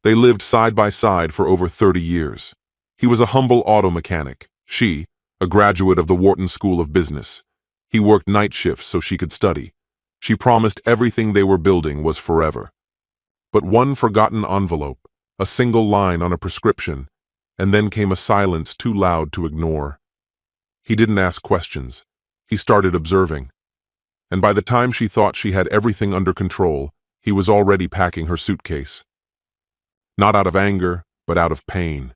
They lived side by side for over 30 years. He was a humble auto mechanic. She, a graduate of the Wharton School of Business. He worked night shifts so she could study. She promised everything they were building was forever. But one forgotten envelope, a single line on a prescription, and then came a silence too loud to ignore. He didn't ask questions. He started observing. And by the time she thought she had everything under control, he was already packing her suitcase. Not out of anger, but out of pain.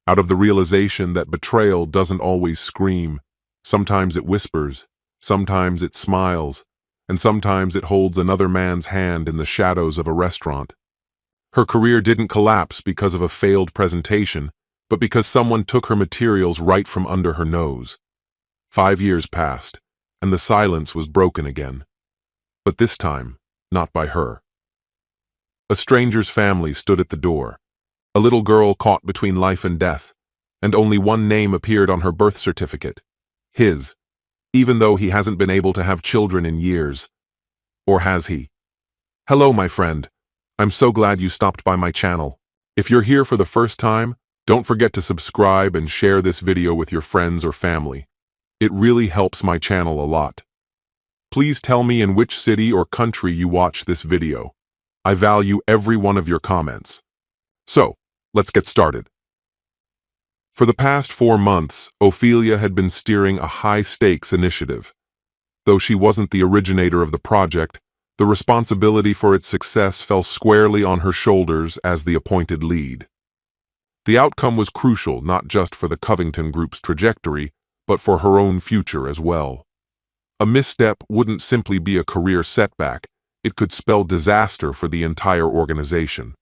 Out of the realization that betrayal doesn't always scream. Sometimes it whispers, sometimes it smiles, and sometimes it holds another man's hand in the shadows of a restaurant. Her career didn't collapse because of a failed presentation, but because someone took her materials right from under her nose. 5 years passed, and the silence was broken again. But this time, not by her. A stranger's family stood at the door. A little girl caught between life and death, and only one name appeared on her birth certificate. His, even though he hasn't been able to have children in years. Or has he? Hello, my friend. I'm so glad you stopped by my channel. If you're here for the first time, don't forget to subscribe and share this video with your friends or family. It really helps my channel a lot. Please tell me in which city or country you watch this video. I value every one of your comments. So, let's get started. For the past 4 months, Ophelia had been steering a high-stakes initiative. Though she wasn't the originator of the project, the responsibility for its success fell squarely on her shoulders as the appointed lead. The outcome was crucial not just for the Covington Group's trajectory, but for her own future as well. A misstep wouldn't simply be a career setback, it could spell disaster for the entire organization.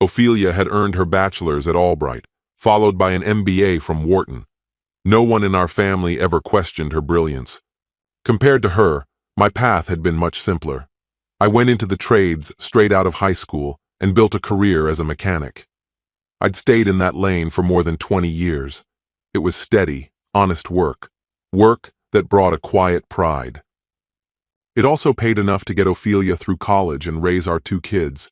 Ophelia had earned her bachelor's at Albright, followed by an MBA from Wharton. No one in our family ever questioned her brilliance. Compared to her, my path had been much simpler. I went into the trades straight out of high school and built a career as a mechanic. I'd stayed in that lane for more than 20 years. It was steady, honest work that brought a quiet pride. It also paid enough to get Ophelia through college and raise our 2 kids.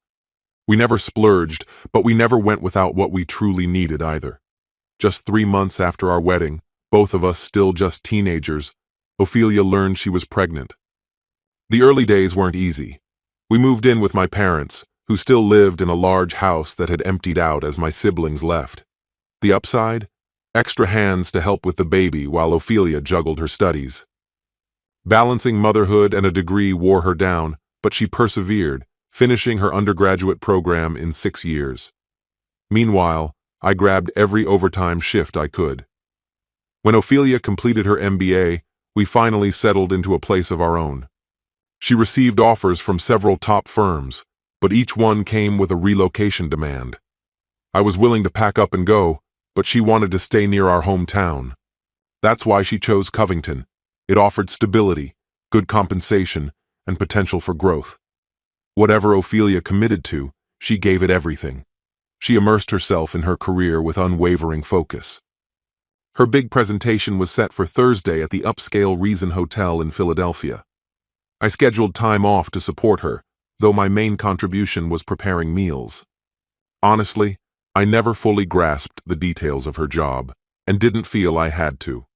We never splurged, but we never went without what we truly needed either. Just 3 months after our wedding, both of us still just teenagers, Ophelia learned she was pregnant. The early days weren't easy. We moved in with my parents, who still lived in a large house that had emptied out as my siblings left. The upside? Extra hands to help with the baby while Ophelia juggled her studies. Balancing motherhood and a degree wore her down, but she persevered, finishing her undergraduate program in 6 years. Meanwhile, I grabbed every overtime shift I could. When Ophelia completed her MBA, we finally settled into a place of our own. She received offers from several top firms, but each one came with a relocation demand. I was willing to pack up and go, but she wanted to stay near our hometown. That's why she chose Covington. It offered stability, good compensation, and potential for growth. Whatever Ophelia committed to, she gave it everything. She immersed herself in her career with unwavering focus. Her big presentation was set for Thursday at the upscale Reason Hotel in Philadelphia. I scheduled time off to support her, though my main contribution was preparing meals. Honestly, I never fully grasped the details of her job, and didn't feel I had to.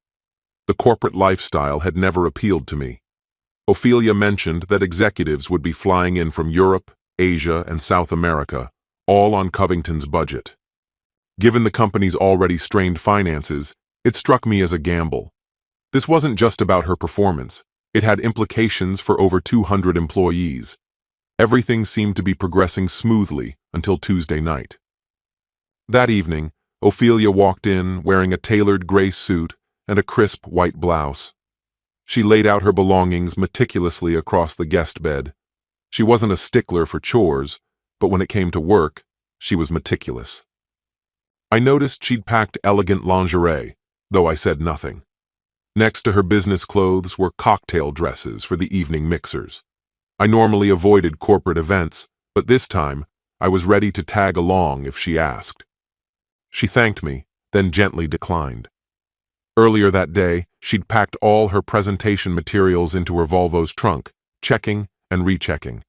The corporate lifestyle had never appealed to me. Ophelia mentioned that executives would be flying in from Europe, Asia, and South America, all on Covington's budget. Given the company's already strained finances, it struck me as a gamble. This wasn't just about her performance. It had implications for over 200 employees. Everything seemed to be progressing smoothly until Tuesday night. That evening, Ophelia walked in wearing a tailored gray suit and a crisp white blouse. She laid out her belongings meticulously across the guest bed. She wasn't a stickler for chores, but when it came to work, she was meticulous. I noticed she'd packed elegant lingerie, though I said nothing. Next to her business clothes were cocktail dresses for the evening mixers. I normally avoided corporate events, but this time, I was ready to tag along if she asked. She thanked me, then gently declined. Earlier that day, she'd packed all her presentation materials into her Volvo's trunk, checking and rechecking.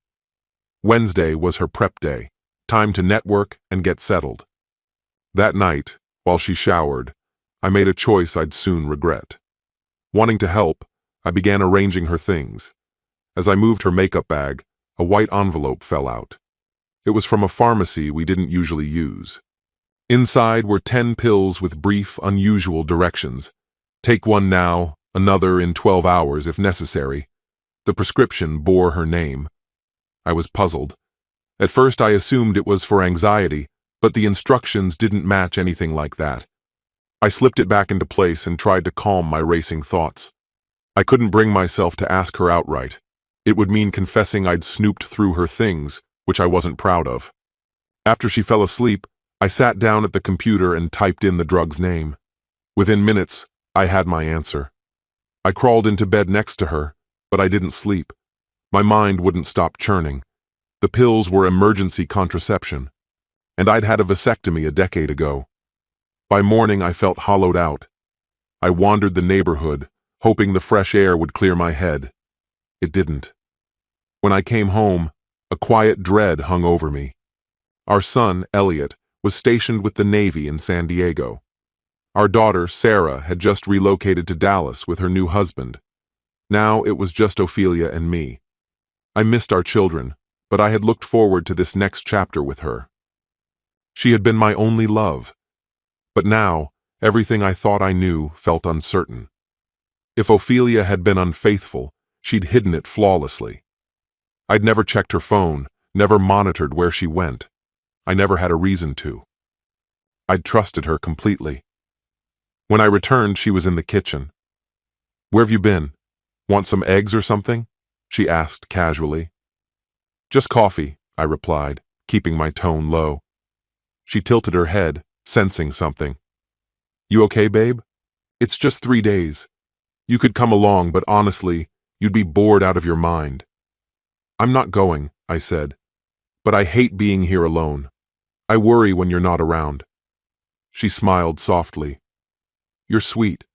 Wednesday was her prep day, Time to network and get settled. That night, while she showered, I made a choice I'd soon regret. Wanting to help, I began arranging her things. As I moved her makeup bag, a white envelope fell out. It was from a pharmacy we didn't usually use. Inside were 10 pills with brief, unusual directions. Take one now, another in 12 hours if necessary. The prescription bore her name. I was puzzled. At first I assumed it was for anxiety, but the instructions didn't match anything like that. I slipped it back into place and tried to calm my racing thoughts. I couldn't bring myself to ask her outright. It would mean confessing I'd snooped through her things, which I wasn't proud of. After she fell asleep, I sat down at the computer and typed in the drug's name. Within minutes, I had my answer. I crawled into bed next to her, but I didn't sleep. My mind wouldn't stop churning. The pills were emergency contraception, and I'd had a vasectomy a decade ago. By morning, I felt hollowed out. I wandered the neighborhood, hoping the fresh air would clear my head. It didn't. When I came home, a quiet dread hung over me. Our son, Elliot, was stationed with the Navy in San Diego. Our daughter, Sarah, had just relocated to Dallas with her new husband. Now it was just Ophelia and me. I missed our children, but I had looked forward to this next chapter with her. She had been my only love. But now, everything I thought I knew felt uncertain. If Ophelia had been unfaithful, she'd hidden it flawlessly. I'd never checked her phone, never monitored where she went. I never had a reason to. I'd trusted her completely. When I returned, she was in the kitchen. "Where have you been? Want some eggs or something?" she asked casually. "Just coffee," I replied, keeping my tone low. She tilted her head, sensing something. "You okay, babe? It's just 3 days. You could come along, but honestly, you'd be bored out of your mind." "I'm not going," I said, "but I hate being here alone. I worry when you're not around." She smiled softly. "You're sweet.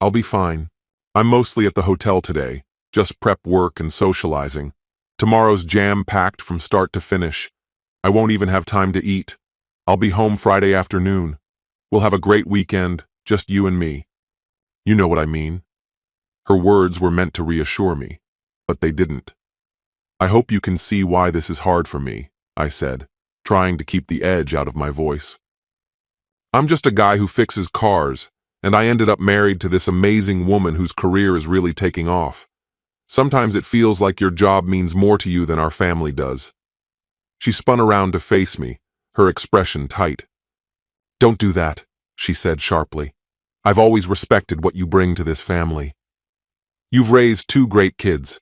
I'll be fine. I'm mostly at the hotel today, just prep work and socializing. Tomorrow's jam-packed from start to finish. I won't even have time to eat. I'll be home Friday afternoon. We'll have a great weekend, just you and me. You know what I mean." Her words were meant to reassure me, but they didn't. "I hope you can see why this is hard for me," I said, trying to keep the edge out of my voice. "I'm just a guy who fixes cars, and I ended up married to this amazing woman whose career is really taking off. Sometimes it feels like your job means more to you than our family does." She spun around to face me, her expression tight. "Don't do that," she said sharply. "I've always respected what you bring to this family. You've raised 2 great kids.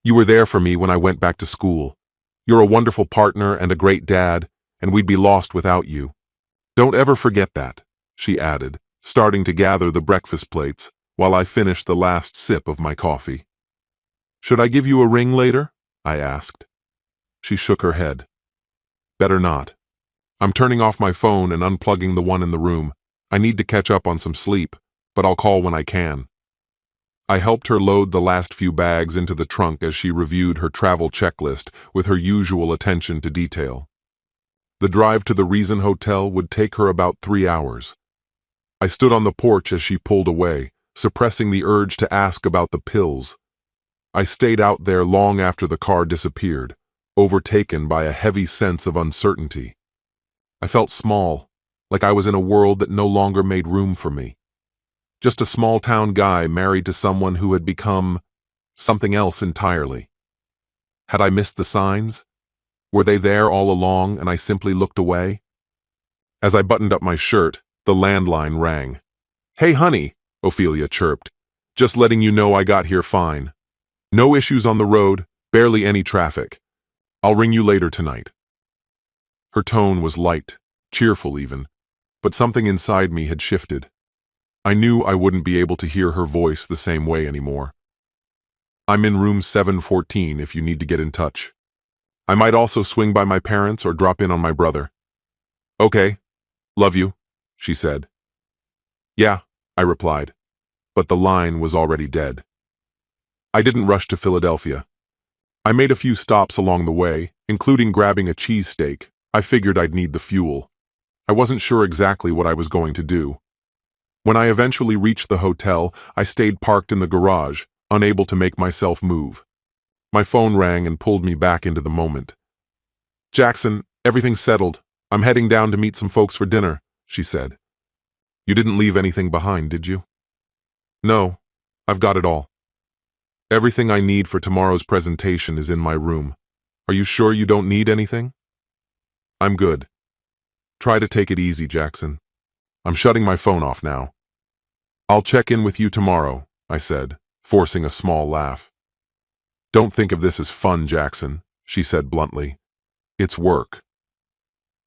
You were there for me when I went back to school. You're a wonderful partner and a great dad, and we'd be lost without you. Don't ever forget that," she added, starting to gather the breakfast plates while I finished the last sip of my coffee. "Should I give you a ring later?" I asked. She shook her head. "Better not. I'm turning off my phone and unplugging the one in the room. I need to catch up on some sleep, but I'll call when I can." I helped her load the last few bags into the trunk as she reviewed her travel checklist with her usual attention to detail. The drive to the Reason Hotel would take her about 3 hours. I stood on the porch as she pulled away, suppressing the urge to ask about the pills. I stayed out there long after the car disappeared, overtaken by a heavy sense of uncertainty. I felt small, like I was in a world that no longer made room for me. Just a small-town guy married to someone who had become something else entirely. Had I missed the signs? Were they there all along and I simply looked away? As I buttoned up my shirt, the landline rang. "Hey, honey," Ophelia chirped. "Just letting you know I got here fine. No issues on the road, barely any traffic. I'll ring you later tonight." Her tone was light, cheerful even, but something inside me had shifted. I knew I wouldn't be able to hear her voice the same way anymore. "I'm in room 714 if you need to get in touch. I might also swing by my parents or drop in on my brother." "Okay, love you," she said. "Yeah," I replied, but the line was already dead. I didn't rush to Philadelphia. I made a few stops along the way, including grabbing a cheesesteak, I figured I'd need the fuel. I wasn't sure exactly what I was going to do. When I eventually reached the hotel, I stayed parked in the garage, unable to make myself move. My phone rang and pulled me back into the moment. "Jackson, everything's settled. I'm heading down to meet some folks for dinner," she said. "You didn't leave anything behind, did you?" "No, I've got it all. Everything I need for tomorrow's presentation is in my room. Are you sure you don't need anything?" "I'm good. Try to take it easy, Jackson. I'm shutting my phone off now." "I'll check in with you tomorrow," I said, forcing a small laugh. "Don't think of this as fun, Jackson," she said bluntly. "It's work."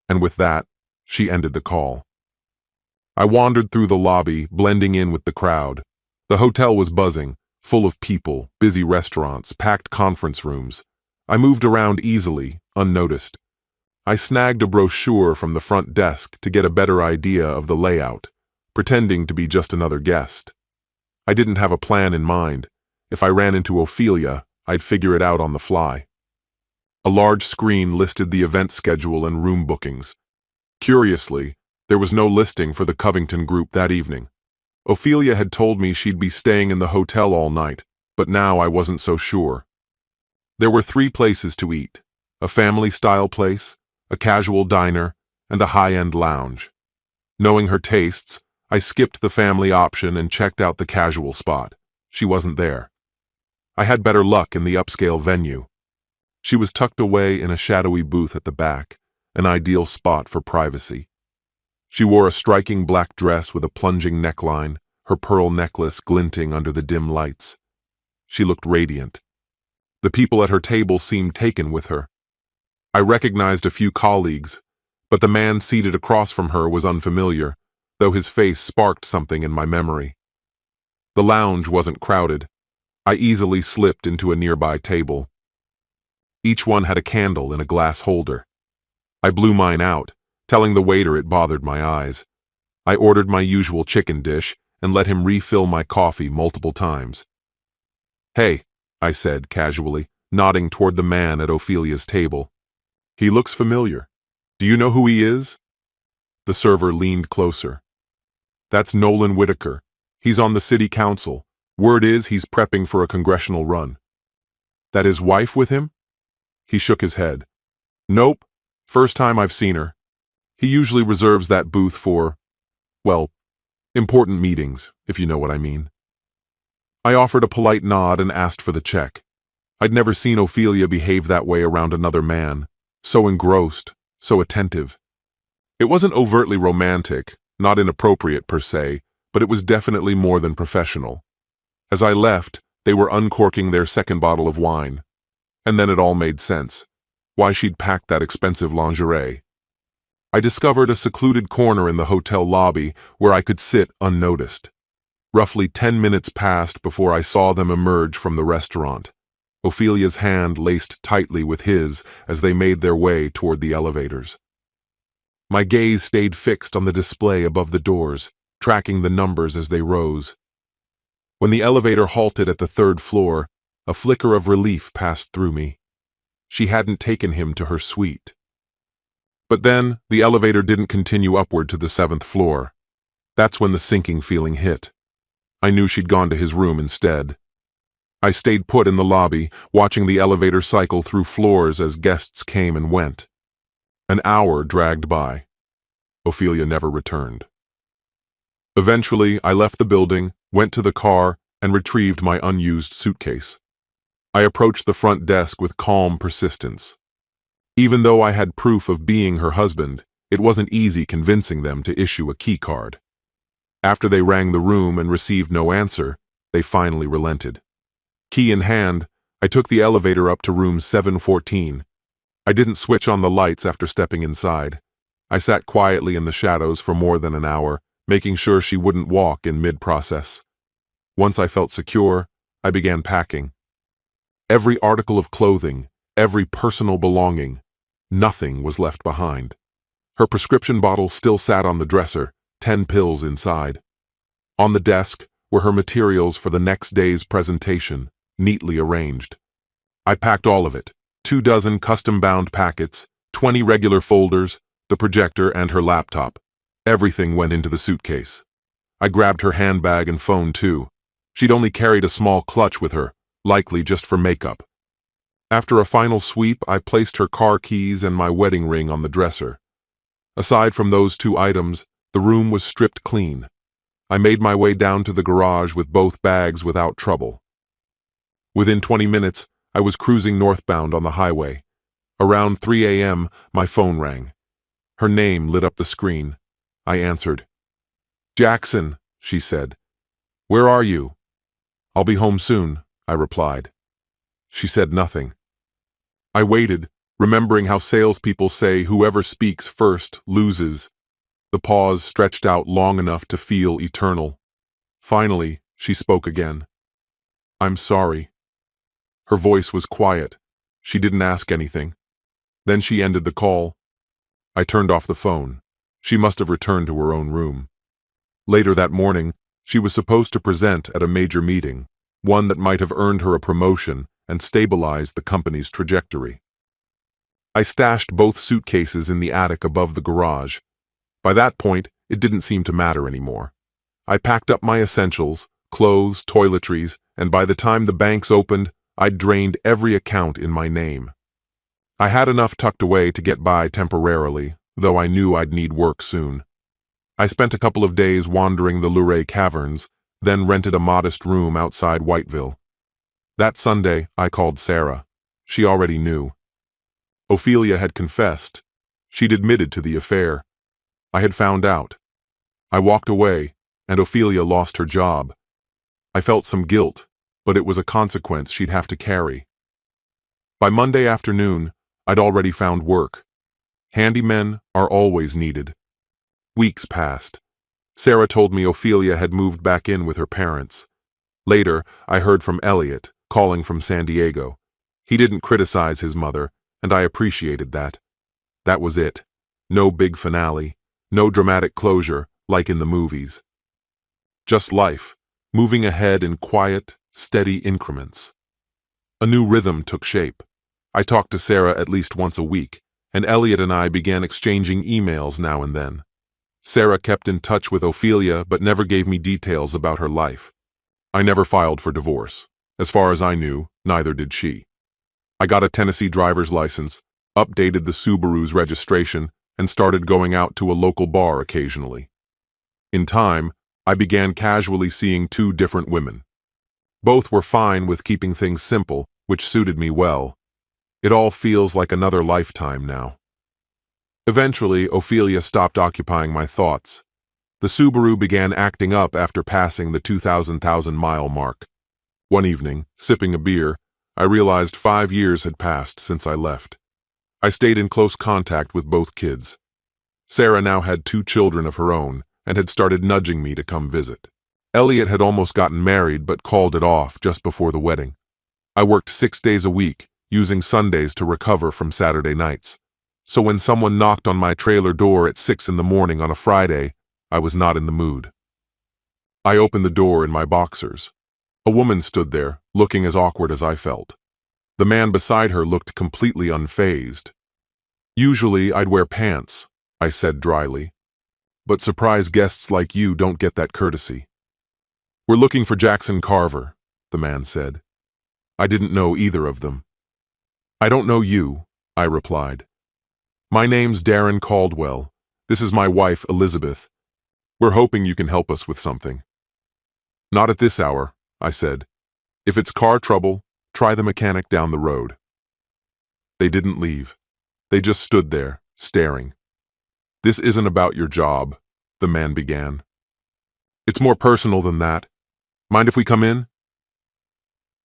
And with that, she ended the call. I wandered through the lobby, blending in with the crowd. The hotel was buzzing, full of people, busy restaurants, packed conference rooms. I moved around easily, unnoticed. I snagged a brochure from the front desk to get a better idea of the layout, pretending to be just another guest. I didn't have a plan in mind. If I ran into Ophelia, I'd figure it out on the fly. A large screen listed the event schedule and room bookings. Curiously, there was no listing for the Covington group that evening. Ophelia had told me she'd be staying in the hotel all night, but now I wasn't so sure. There were 3 places to eat: a family-style place, a casual diner, and a high-end lounge. Knowing her tastes, I skipped the family option and checked out the casual spot. She wasn't there. I had better luck in the upscale venue. She was tucked away in a shadowy booth at the back, an ideal spot for privacy. She wore a striking black dress with a plunging neckline, her pearl necklace glinting under the dim lights. She looked radiant. The people at her table seemed taken with her. I recognized a few colleagues, but the man seated across from her was unfamiliar, though his face sparked something in my memory. The lounge wasn't crowded. I easily slipped into a nearby table. Each one had a candle in a glass holder. I blew mine out, telling the waiter it bothered my eyes. I ordered my usual chicken dish and let him refill my coffee multiple times. "Hey," I said casually, nodding toward the man at Ophelia's table. "He looks familiar. Do you know who he is?" The server leaned closer. "That's Nolan Whitaker. He's on the city council. Word is he's prepping for a congressional run." "That his wife with him?" He shook his head. "Nope. First time I've seen her. He usually reserves that booth for, well, important meetings, if you know what I mean." I offered a polite nod and asked for the check. I'd never seen Ophelia behave that way around another man, so engrossed, so attentive. It wasn't overtly romantic, not inappropriate per se, but it was definitely more than professional. As I left, they were uncorking their second bottle of wine. And then it all made sense. Why she'd packed that expensive lingerie. I discovered a secluded corner in the hotel lobby where I could sit unnoticed. Roughly 10 minutes passed before I saw them emerge from the restaurant. Ophelia's hand laced tightly with his as they made their way toward the elevators. My gaze stayed fixed on the display above the doors, tracking the numbers as they rose. When the elevator halted at the 3rd floor, a flicker of relief passed through me. She hadn't taken him to her suite. But then, the elevator didn't continue upward to the 7th floor. That's when the sinking feeling hit. I knew she'd gone to his room instead. I stayed put in the lobby, watching the elevator cycle through floors as guests came and went. An hour dragged by. Ophelia never returned. Eventually, I left the building, went to the car, and retrieved my unused suitcase. I approached the front desk with calm persistence. Even though I had proof of being her husband, it wasn't easy convincing them to issue a key card. After they rang the room and received no answer, they finally relented. Key in hand, I took the elevator up to room 714. I didn't switch on the lights after stepping inside. I sat quietly in the shadows for more than an hour, making sure she wouldn't walk in mid-process. Once I felt secure, I began packing. Every article of clothing, every personal belonging, nothing was left behind. Her prescription bottle still sat on the dresser, 10 pills inside. On the desk were her materials for the next day's presentation, neatly arranged. I packed all of it, 24 custom-bound packets, 20 regular folders, the projector, and her laptop. Everything went into the suitcase. I grabbed her handbag and phone too. She'd only carried a small clutch with her, likely just for makeup. After a final sweep, I placed her car keys and my wedding ring on the dresser. Aside from those two items, the room was stripped clean. I made my way down to the garage with both bags without trouble. Within 20 minutes, I was cruising northbound on the highway. Around 3 a.m., my phone rang. Her name lit up the screen. I answered. "Jackson," she said. "Where are you?" "I'll be home soon," I replied. She said nothing. I waited, remembering how salespeople say whoever speaks first loses. The pause stretched out long enough to feel eternal. Finally, she spoke again. "I'm sorry." Her voice was quiet. She didn't ask anything. Then she ended the call. I turned off the phone. She must have returned to her own room. Later that morning, she was supposed to present at a major meeting, one that might have earned her a promotion and stabilized the company's trajectory. I stashed both suitcases in the attic above the garage. By that point, it didn't seem to matter anymore. I packed up my essentials, clothes, toiletries, and by the time the banks opened, I'd drained every account in my name. I had enough tucked away to get by temporarily, though I knew I'd need work soon. I spent a couple of days wandering the Luray Caverns, then rented a modest room outside Whiteville. That Sunday, I called Sarah. She already knew. Ophelia had confessed. She'd admitted to the affair. I had found out. I walked away, and Ophelia lost her job. I felt some guilt, but it was a consequence she'd have to carry. By Monday afternoon, I'd already found work. Handymen are always needed. Weeks passed. Sarah told me Ophelia had moved back in with her parents. Later, I heard from Elliot, calling from San Diego. He didn't criticize his mother, and I appreciated that. That was it. No big finale, no dramatic closure, like in the movies. Just life, moving ahead in quiet, steady increments. A new rhythm took shape. I talked to Sarah at least once a week, and Elliot and I began exchanging emails now and then. Sarah kept in touch with Ophelia but never gave me details about her life. I never filed for divorce. As far as I knew, neither did she. I got a Tennessee driver's license, updated the Subaru's registration, and started going out to a local bar occasionally. In time, I began casually seeing two different women. Both were fine with keeping things simple, which suited me well. It all feels like another lifetime now. Eventually, Ophelia stopped occupying my thoughts. The Subaru began acting up after passing the 2,000-mile mark. One evening, sipping a beer, I realized 5 years had passed since I left. I stayed in close contact with both kids. Sarah now had 2 children of her own and had started nudging me to come visit. Elliot had almost gotten married but called it off just before the wedding. I worked 6 days a week, using Sundays to recover from Saturday nights. So when someone knocked on my trailer door at 6 in the morning on a Friday, I was not in the mood. I opened the door in my boxers. A woman stood there, looking as awkward as I felt. The man beside her looked completely unfazed. "Usually I'd wear pants," I said dryly. "But surprise guests like you don't get that courtesy." "We're looking for Jackson Carver," the man said. I didn't know either of them. "I don't know you," I replied. "My name's Darren Caldwell. This is my wife, Elizabeth. We're hoping you can help us with something." "Not at this hour," I said. "If it's car trouble, try the mechanic down the road." They didn't leave. They just stood there, staring. "This isn't about your job," the man began. "It's more personal than that. Mind if we come in?"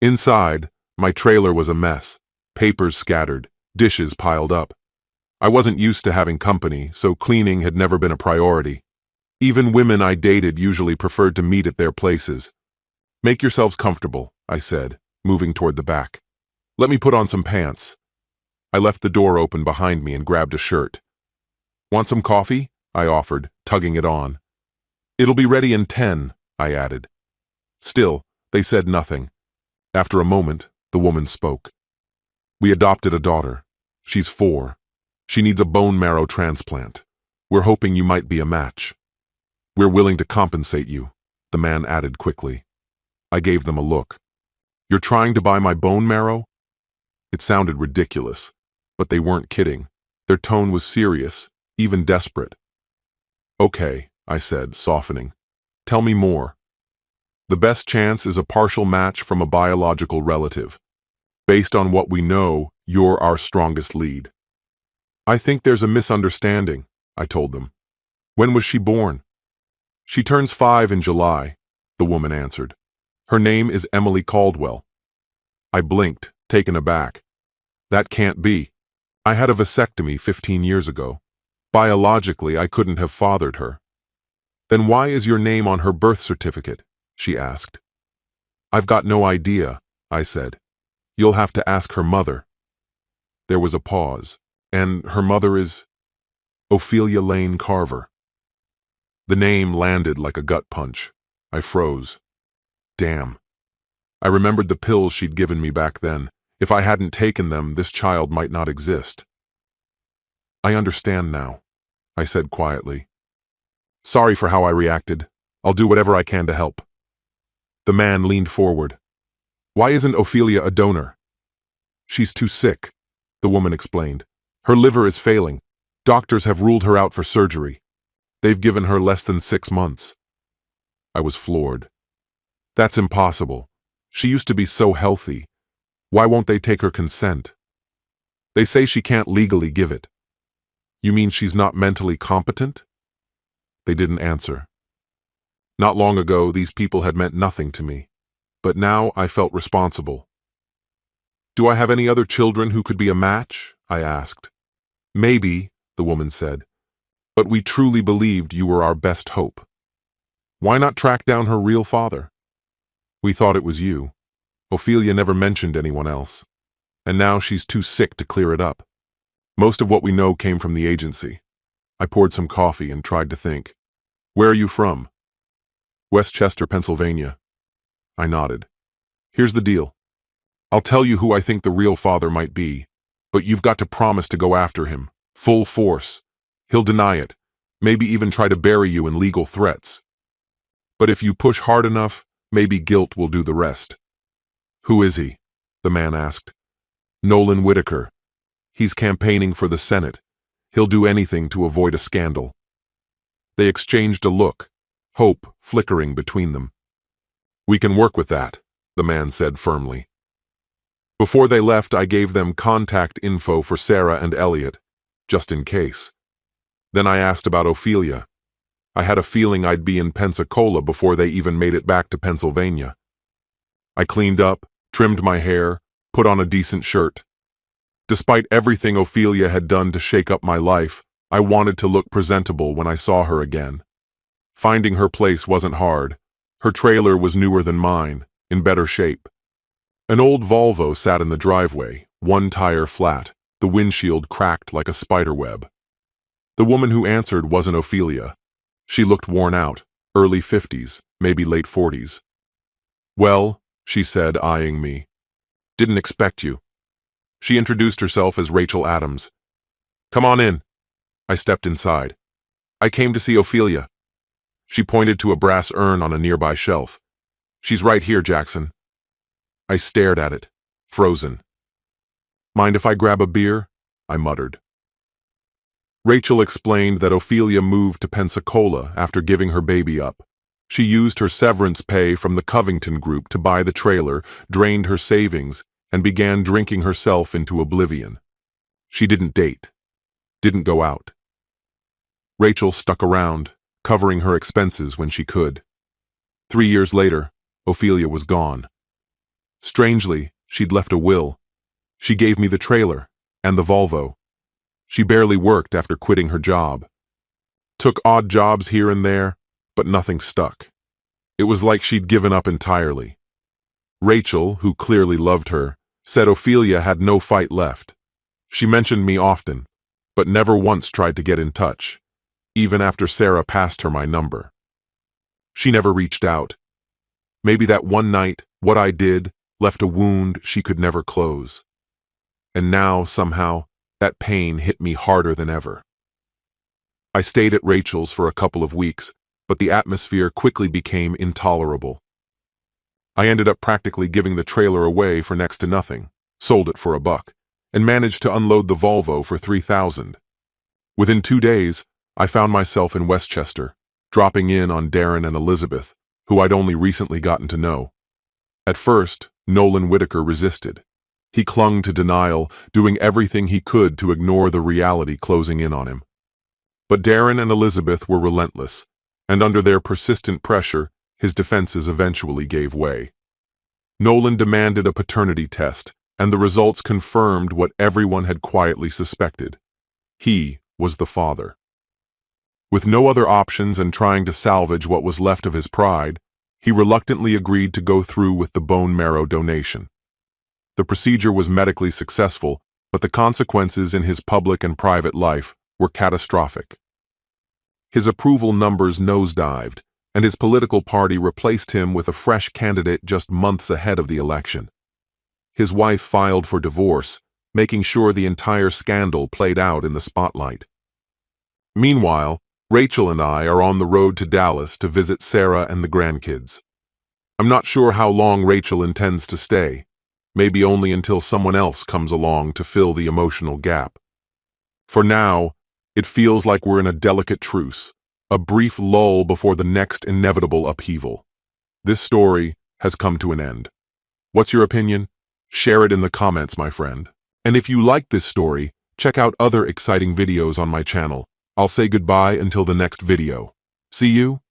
Inside, my trailer was a mess. Papers scattered, dishes piled up. I wasn't used to having company, so cleaning had never been a priority. Even women I dated usually preferred to meet at their places. "Make yourselves comfortable," I said, moving toward the back. "Let me put on some pants." I left the door open behind me and grabbed a shirt. "Want some coffee?" I offered, tugging it on. "It'll be ready in 10, I added. Still, they said nothing. After a moment, the woman spoke. "We adopted a daughter. She's 4. She needs a bone marrow transplant. We're hoping you might be a match. We're willing to compensate you, the man added quickly. I gave them a look. You're trying to buy my bone marrow? It sounded ridiculous, but they weren't kidding. Their tone was serious, even desperate. Okay, I said, softening. Tell me more. The best chance is a partial match from a biological relative. Based on what we know, you're our strongest lead. I think there's a misunderstanding, I told them. When was she born? She turns 5 in July, the woman answered. Her name is Emily Caldwell. I blinked, taken aback. That can't be. I had a vasectomy 15 years ago. Biologically, I couldn't have fathered her. Then why is your name on her birth certificate? She asked. I've got no idea, I said. You'll have to ask her mother. There was a pause. And her mother is Ophelia Lane Carver. The name landed like a gut punch. I froze. Damn. I remembered the pills she'd given me back then. If I hadn't taken them, this child might not exist. I understand now, I said quietly. Sorry for how I reacted. I'll do whatever I can to help. The man leaned forward. Why isn't Ophelia a donor? She's too sick, the woman explained. Her liver is failing. Doctors have ruled her out for surgery. They've given her less than 6 months. I was floored. That's impossible. She used to be so healthy. Why won't they take her consent? They say she can't legally give it. You mean she's not mentally competent? They didn't answer. Not long ago, these people had meant nothing to me, but now I felt responsible. Do I have any other children who could be a match? I asked. Maybe, the woman said, but we truly believed you were our best hope. Why not track down her real father? We thought it was you. Ophelia never mentioned anyone else, and now she's too sick to clear it up. Most of what we know came from the agency. I poured some coffee and tried to think. Where are you from? Westchester, Pennsylvania. I nodded. Here's the deal. I'll tell you who I think the real father might be, but you've got to promise to go after him, full force. He'll deny it, maybe even try to bury you in legal threats. But if you push hard enough, maybe guilt will do the rest. Who is he? The man asked. Nolan Whitaker. He's campaigning for the Senate. He'll do anything to avoid a scandal. They exchanged a look, hope flickering between them. We can work with that, the man said firmly. Before they left, I gave them contact info for Sarah and Elliot, just in case. Then I asked about Ophelia. I had a feeling I'd be in Pensacola before they even made it back to Pennsylvania. I cleaned up, trimmed my hair, put on a decent shirt. Despite everything Ophelia had done to shake up my life, I wanted to look presentable when I saw her again. Finding her place wasn't hard. Her trailer was newer than mine, in better shape. An old Volvo sat in the driveway, one tire flat, the windshield cracked like a spiderweb. The woman who answered wasn't Ophelia. She looked worn out, early 50s, maybe late 40s. Well, she said, eyeing me. Didn't expect you. She introduced herself as Rachel Adams. Come on in. I stepped inside. I came to see Ophelia. She pointed to a brass urn on a nearby shelf. She's right here, Jackson. I stared at it, frozen. Mind if I grab a beer? I muttered. Rachel explained that Ophelia moved to Pensacola after giving her baby up. She used her severance pay from the Covington Group to buy the trailer, drained her savings, and began drinking herself into oblivion. She didn't date, didn't go out. Rachel stuck around, covering her expenses when she could. 3 years later, Ophelia was gone. Strangely, she'd left a will. She gave me the trailer and the Volvo. She barely worked after quitting her job. Took odd jobs here and there, but nothing stuck. It was like she'd given up entirely. Rachel, who clearly loved her, said Ophelia had no fight left. She mentioned me often, but never once tried to get in touch, even after Sarah passed her my number. She never reached out. Maybe that one night, what I did, left a wound she could never close. And now, somehow, That pain hit me harder than ever. I stayed at Rachel's for a couple of weeks, but the atmosphere quickly became intolerable. I ended up practically giving the trailer away for next to nothing, sold it for $1, and managed to unload the Volvo for $3,000. Within 2 days, I found myself in Westchester, dropping in on Darren and Elizabeth, who I'd only recently gotten to know. At first, Nolan Whitaker resisted. He clung to denial, doing everything he could to ignore the reality closing in on him. But Darren and Elizabeth were relentless, and under their persistent pressure, his defenses eventually gave way. Nolan demanded a paternity test, and the results confirmed what everyone had quietly suspected. He was the father. With no other options and trying to salvage what was left of his pride, he reluctantly agreed to go through with the bone marrow donation. The procedure was medically successful, but the consequences in his public and private life were catastrophic. His approval numbers nosedived, and his political party replaced him with a fresh candidate just months ahead of the election. His wife filed for divorce, making sure the entire scandal played out in the spotlight. Meanwhile, Rachel and I are on the road to Dallas to visit Sarah and the grandkids. I'm not sure how long Rachel intends to stay, maybe only until someone else comes along to fill the emotional gap. For now, it feels like we're in a delicate truce, a brief lull before the next inevitable upheaval. This story has come to an end. What's your opinion? Share it in the comments, my friend. And if you like this story, check out other exciting videos on my channel. I'll say goodbye until the next video. See you